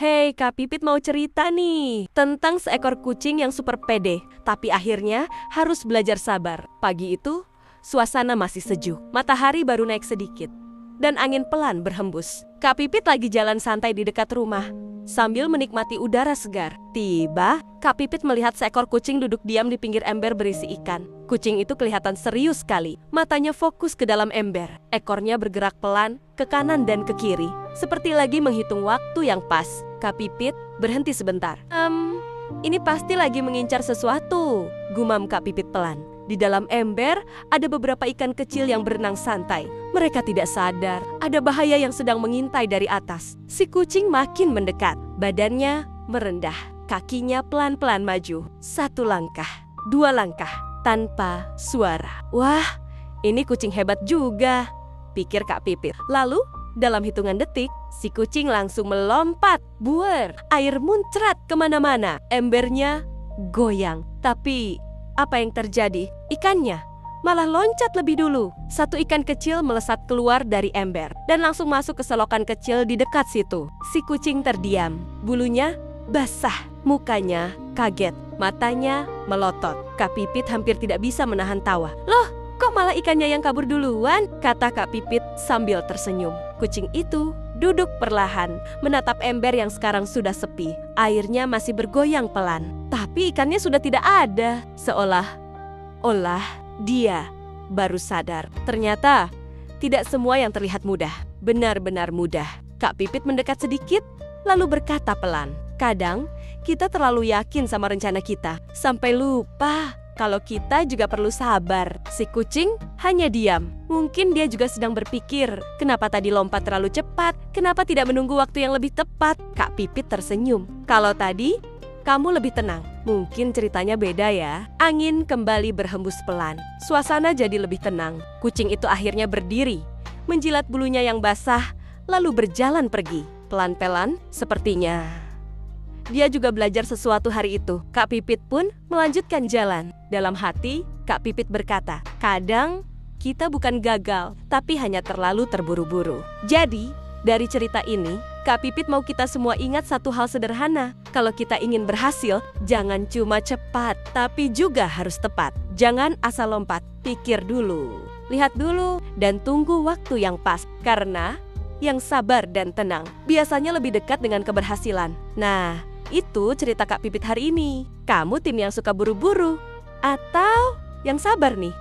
Hei, Kak Pipit mau cerita nih tentang seekor kucing yang super pede, tapi akhirnya harus belajar sabar. Pagi itu, suasana masih sejuk, matahari baru naik sedikit, dan angin pelan berhembus. Kak Pipit lagi jalan santai di dekat rumah, sambil menikmati udara segar. Tiba, Kak Pipit melihat seekor kucing duduk diam di pinggir ember berisi ikan. Kucing itu kelihatan serius sekali, matanya fokus ke dalam ember. Ekornya bergerak pelan ke kanan dan ke kiri, seperti lagi menghitung waktu yang pas. Kak Pipit berhenti sebentar. Ini pasti lagi mengincar sesuatu, gumam Kak Pipit pelan. Di dalam ember ada beberapa ikan kecil yang berenang santai. Mereka tidak sadar ada bahaya yang sedang mengintai dari atas. Si kucing makin mendekat, badannya merendah, kakinya pelan-pelan maju. 1 langkah, 2 langkah, tanpa suara. Wah, ini kucing hebat juga, pikir Kak Pipit. Lalu, dalam hitungan detik, si kucing langsung melompat. Buer, air muncrat kemana-mana. Embernya goyang. Tapi, apa yang terjadi? Ikannya malah loncat lebih dulu. 1 ikan kecil melesat keluar dari ember dan langsung masuk ke selokan kecil di dekat situ. Si kucing terdiam. Bulunya basah, mukanya kaget, matanya melotot. Kak Pipit hampir tidak bisa menahan tawa. Loh, kok malah ikannya yang kabur duluan? Kata Kak Pipit sambil tersenyum. Kucing itu duduk perlahan, menatap ember yang sekarang sudah sepi. Airnya masih bergoyang pelan, tapi ikannya sudah tidak ada. Seolah-olah dia baru sadar. Ternyata tidak semua yang terlihat mudah, benar-benar mudah. Kak Pipit mendekat sedikit, lalu berkata pelan, "Kadang kita terlalu yakin sama rencana kita, sampai lupa kalau kita juga perlu sabar." Si kucing hanya diam. Mungkin dia juga sedang berpikir, kenapa tadi lompat terlalu cepat? Kenapa tidak menunggu waktu yang lebih tepat? Kak Pipit tersenyum. Kalau tadi, kamu lebih tenang. Mungkin ceritanya beda ya. Angin kembali berhembus pelan. Suasana jadi lebih tenang. Kucing itu akhirnya berdiri, menjilat bulunya yang basah, lalu berjalan pergi. Pelan-pelan sepertinya dia juga belajar sesuatu hari itu. Kak Pipit pun melanjutkan jalan. Dalam hati, Kak Pipit berkata, kadang kita bukan gagal, tapi hanya terlalu terburu-buru. Jadi, dari cerita ini, Kak Pipit mau kita semua ingat satu hal sederhana. Kalau kita ingin berhasil, jangan cuma cepat, tapi juga harus tepat. Jangan asal lompat, pikir dulu, lihat dulu, dan tunggu waktu yang pas. Karena yang sabar dan tenang biasanya lebih dekat dengan keberhasilan. Nah, itu cerita Kak Pipit hari ini. Kamu tim yang suka buru-buru atau yang sabar nih?